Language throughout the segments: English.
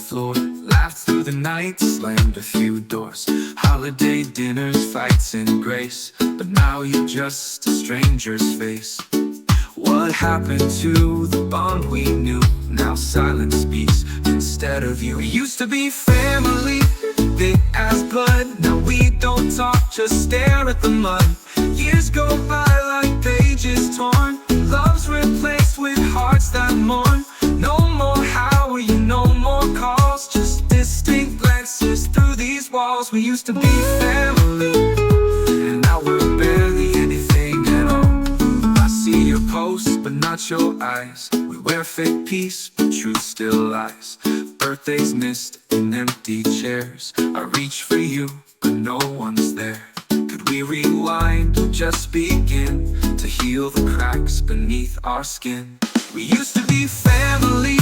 floor. Laughed through the night, slammed a few doors. Holiday dinners, fights and grace. But now you're just a stranger's face. What happened to the bond we knew? Now silence speaks instead of you. We used to be family, thick as blood. Now we don't talk, just stare at the mud. Years go by like pages torn. Love's replaced with hearts that mourn. No more how are you, no more calls. Just distant glances through these walls. We used to be family, and now we're barely anything at all. I see your posts, but not your eyes. We wear fake peace, but truth still lies. Birthdays missed in empty chairs. I reach for you, but no one's there. Could we rewind or just begin to heal the cracks beneath our skin? We used to be family,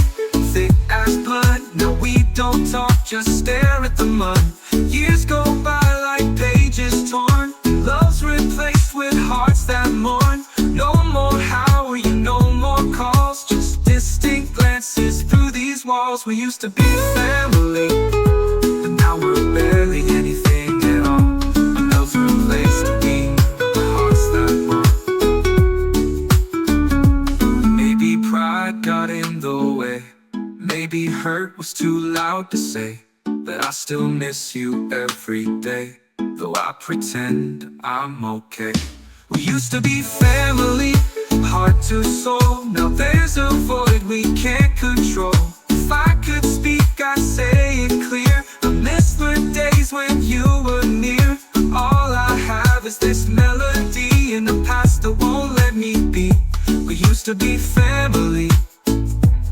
thick as blood. Now we don't talk, just stare at the mud. Years go by like pages torn. Love's replaced with hearts that mourn. No more how are you, no more calls. Just distant glances through these walls. We used to be family, but now we're barely anything at all. Love's replaced with hearts that mourn. Maybe pride got in the way. Maybe hurt was too loud to say. But I still miss you every day, though I pretend I'm okay. We used to be family, heart to soul. Now there's a void we can't control. If I could speak, I'd say it clear. I miss the days when you were near. All I have is this melody in the past that won't let me be. We used to be family,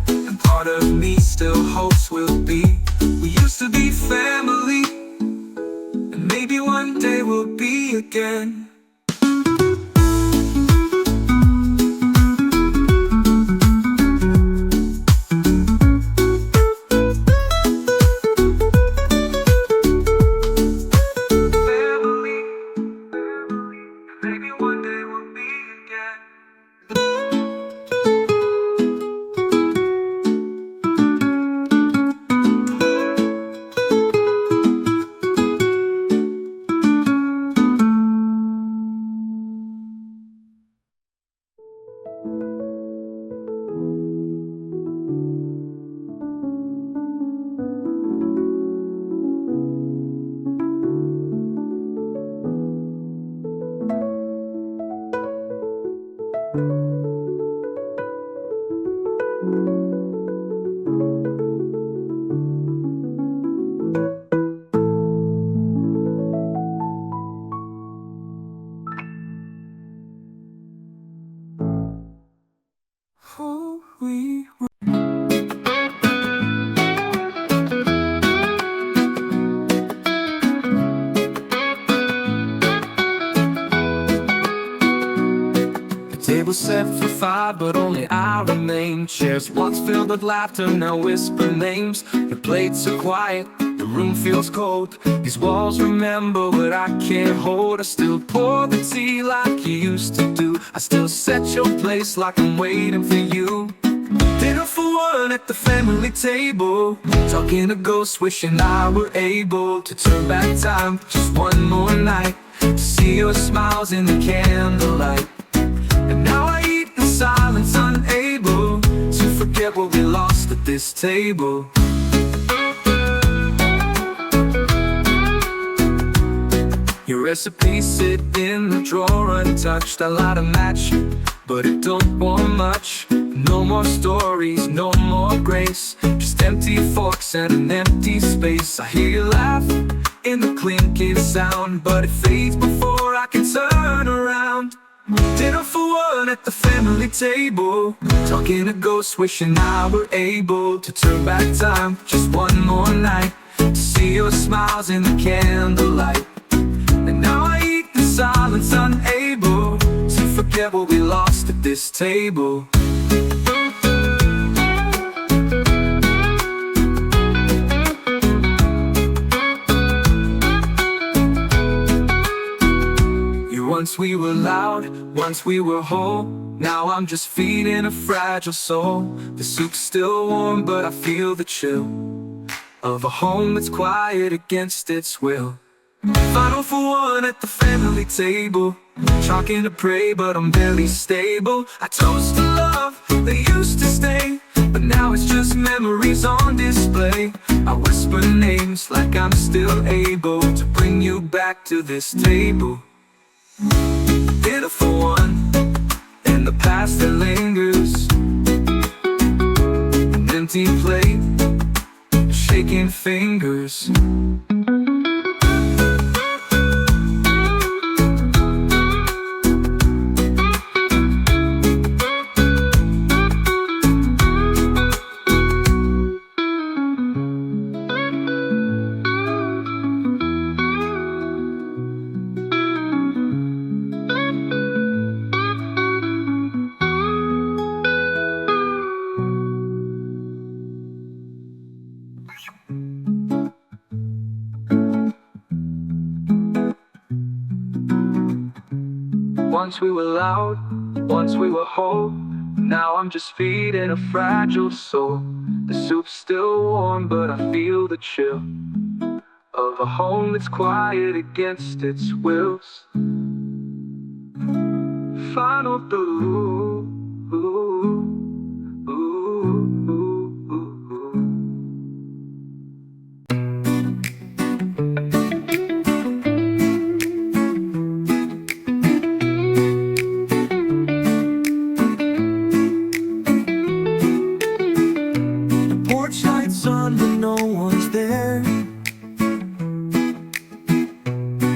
and part of me still hopes we'll be. We used to be family, and maybe one day we'll be again. Table set for five, but only I remain. Chairs once filled with laughter, now whisper names. The plates are quiet, the room feels cold. These walls remember what I can't hold. I still pour the tea like you used to do. I still set your place like I'm waiting for you. Dinner for one at the family table. Talking to ghosts, wishing I were able to turn back time just one more night. To see your smiles in the candlelight. And now I eat in silence, unable to forget what we lost at this table. Your recipes sit in the drawer untouched. I light a match, but it don't warm much. No more stories, no more grace. Just empty forks and an empty space. I hear you laugh in the clinking sound, but it fades before I can turn around. Dinner for one at the family table. Talking to ghosts, wishing I were able to turn back time just one more night. To see your smiles in the candlelight. And now I eat in silence, unable to forget what we lost at this table. Once we were loud, once we were whole. Now I'm just feeding a fragile soul. The soup's still warm, but I feel the chill. of a home that's quiet against its will. Final for one at the family table, trying to pray but I'm barely stable. I toast to love that used to stay, but now it's just memories on display. I whisper names like I'm still able to bring you back to this table. Dinner for one, and the past that lingers, an empty plate, shaking fingers. Once we were loud, once we were whole. Now I'm just feeding a fragile soul. The soup's still warm, but I feel the chill of a home that's quiet against its wills. Final blue.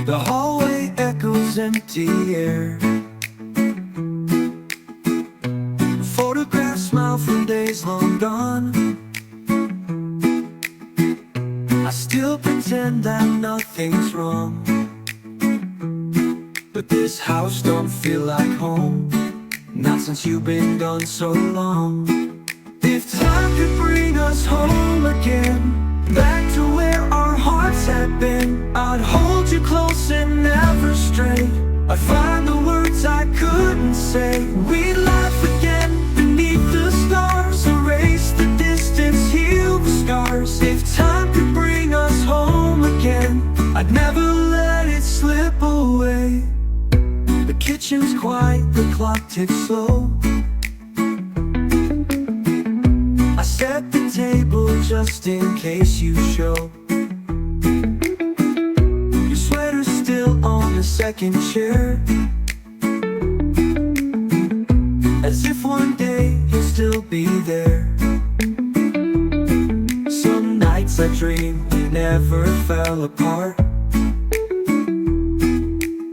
The hallway echoes empty air. Photographs smile from days long gone. I still pretend that nothing's wrong, but this house don't feel like home, not since you've been gone so long. If time could bring us home again, back to where our hearts had been, I'd hold you close and never stray. I'd find the words I couldn't say. We'd laugh again beneath the stars, erase the distance, heal the scars. If time could bring us home again, I'd never let it slip away. The kitchen's quiet, the clock ticks slow. I set the table just in case you show. Your sweater's still on the second chair, as if one day you'll still be there. Some nights I dream we never fell apart,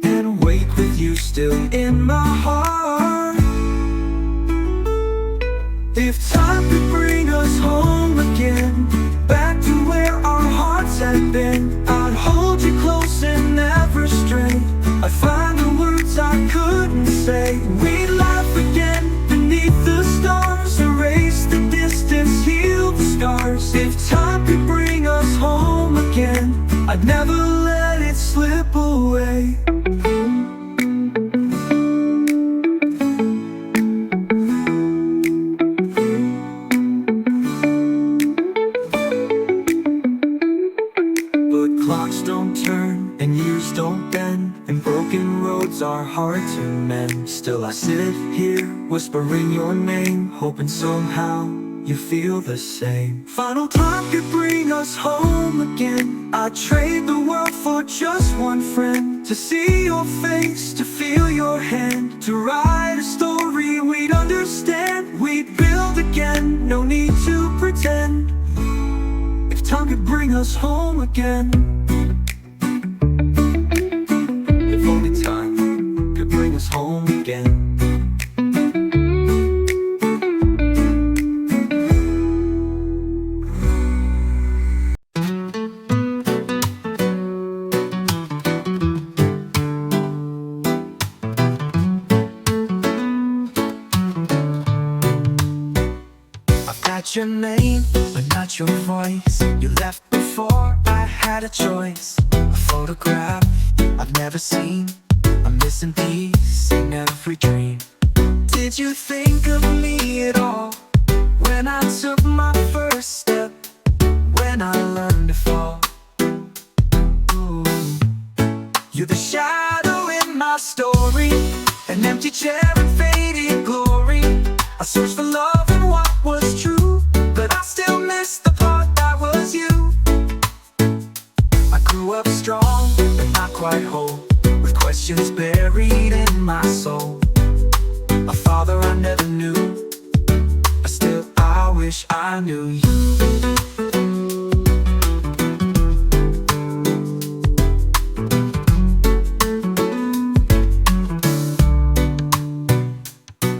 and wake with you still in my heart. If time could bring us home again, back to where our hearts had been, I'd hold you close and never stray. I'd find the words I couldn't say. We'd laugh again beneath the stars, erase the distance, heal the scars. If time could bring us home again, I'd never let it slip away. Are hard to mend. Still I sit here whispering your name, hoping somehow you feel the same. Final time could bring us home again. I'd trade the world for just one friend, to see your face, to feel your hand, to write a story we'd understand. We'd build again, no need to pretend. If time could bring us home again, if only time bring us home again. I've got your name, but not your voice. You left before I had a choice. A photograph I've never seen, I'm missing these in every dream. Did you think of me at all when I took my first step? When when I learned to fall. Ooh. You're the shadow in my story, an empty chair and faded glory. I searched for love and what was true, but I still miss the part that was you. I grew up strong, but not quite whole, with questions buried in my soul. A father I never knew, but still I wish I knew you.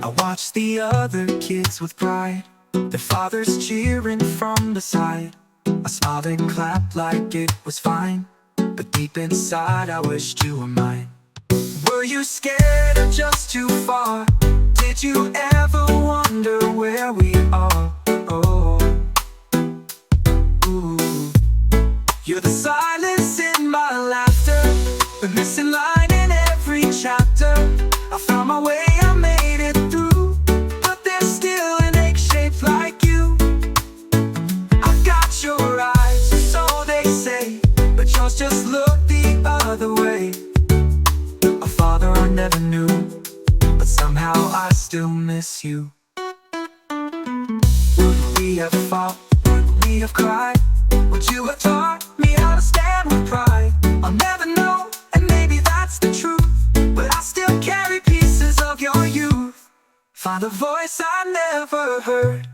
I watched the other kids with pride, their fathers cheering from the side. I smiled and clapped like it was fine, but deep inside I wished you were mine. Were you scared or just too far? Did you ever wonder where we are? Oh, ooh. You're the silence in my laughter, the missing line in every chapter. I found my way, I made it through, but there's still an ache shaped like you. I've got your eyes, so they say, but yours just look the other way. A father I never knew, but somehow I still miss you. Would we have fought? Would we have cried? Would you have taught me how to stand with pride? I'll never know, and maybe that's the truth, but I still carry pieces of your youth. Find a voice I never heard,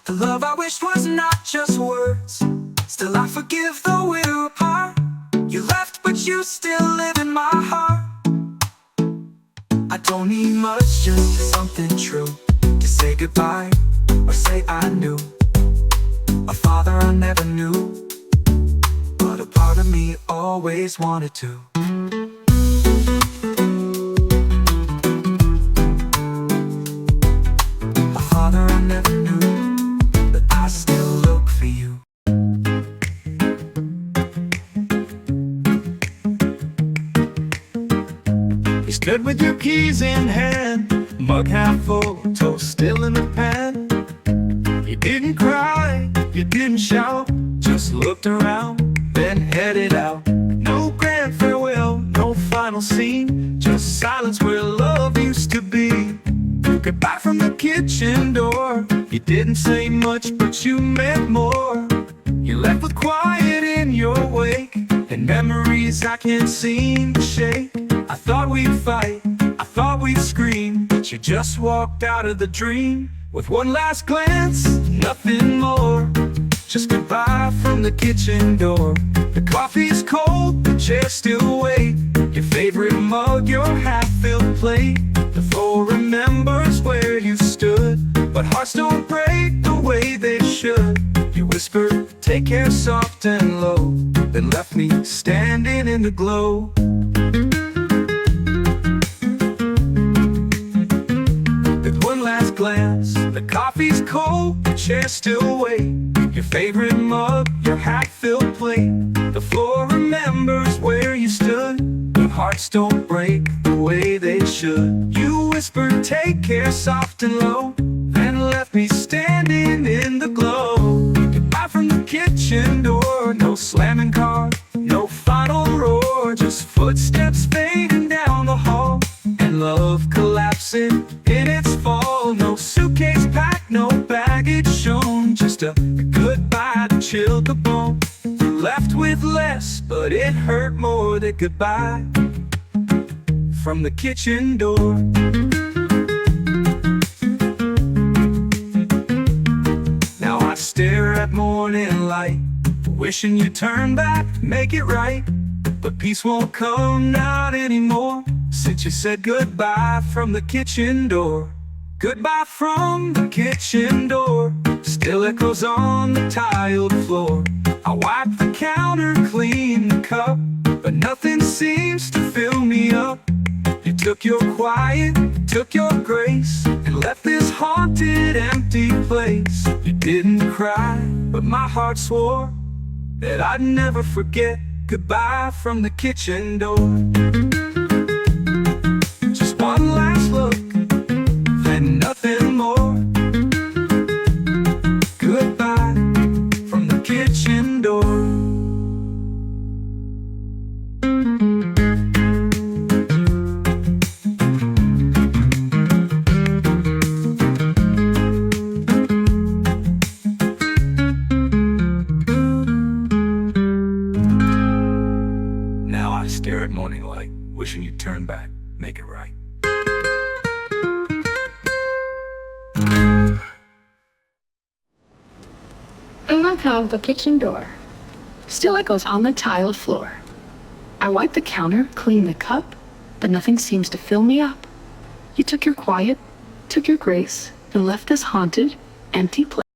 the love I wished was not just words. Still I forgive though we're apart. You left, but you still live in my heart. I don't need much, just something true, to say goodbye or say I knew. A father I never knew, but a part of me always wanted to. A father I never knew, but I still look for you. You stood with your keys in hand, mug half full, toast still in the pan. You didn't cry, you didn't shout, just looked around, then headed out. No grand farewell, no final scene, just silence where love used to be. Goodbye from the kitchen door. You didn't say much, but you meant more. You left with quiet in your wake, and memories I can't seem to shake. I thought we'd fight, I thought we'd scream, but you just walked out of the dream. With one last glance, nothing more, just goodbye from the kitchen door. The coffee's cold, the chairs still wait, your favorite mug, your half-filled plate. The floor remembers where you stood, but hearts don't break the way they should. You whispered, take care soft and low, then left me standing in the glow. With one last glance, the coffee's cold, the chairs still wait, your favorite mug, your half-filled plate. The floor remembers where you stood, but hearts don't break the way they should. You whispered, take care soft and low, then left me standing in the glow. Goodbye from the kitchen door, no slamming car, no final roar, just footsteps fading down the hall, and love collapsing in its fall. No suitcase packed, no baggage shown, just a goodbye that chilled the bone. You left with less, but it hurt more, that goodbye from the kitchen door. Now I stare at morning light, wishing you'd turn back, make it right, but peace won't come, not anymore, since you said goodbye from the kitchen door. Goodbye from the kitchen door still echoes on the tiled floor. I wipe the counter, clean the cup, but nothing seems to fill me up. You took your quiet, took your grace, and left this haunted, empty place. You didn't cry, but my heart swore that I'd never forget. Goodbye from the kitchen door. Just one last look, then nothing more. Goodbye from the kitchen door. stare at morning light, wishing you'd turn back, make it right. I love how the kitchen door still echoes on the tiled floor. I wipe the counter, clean the cup, but nothing seems to fill me up. You took your quiet, took your grace, and left this haunted, empty place.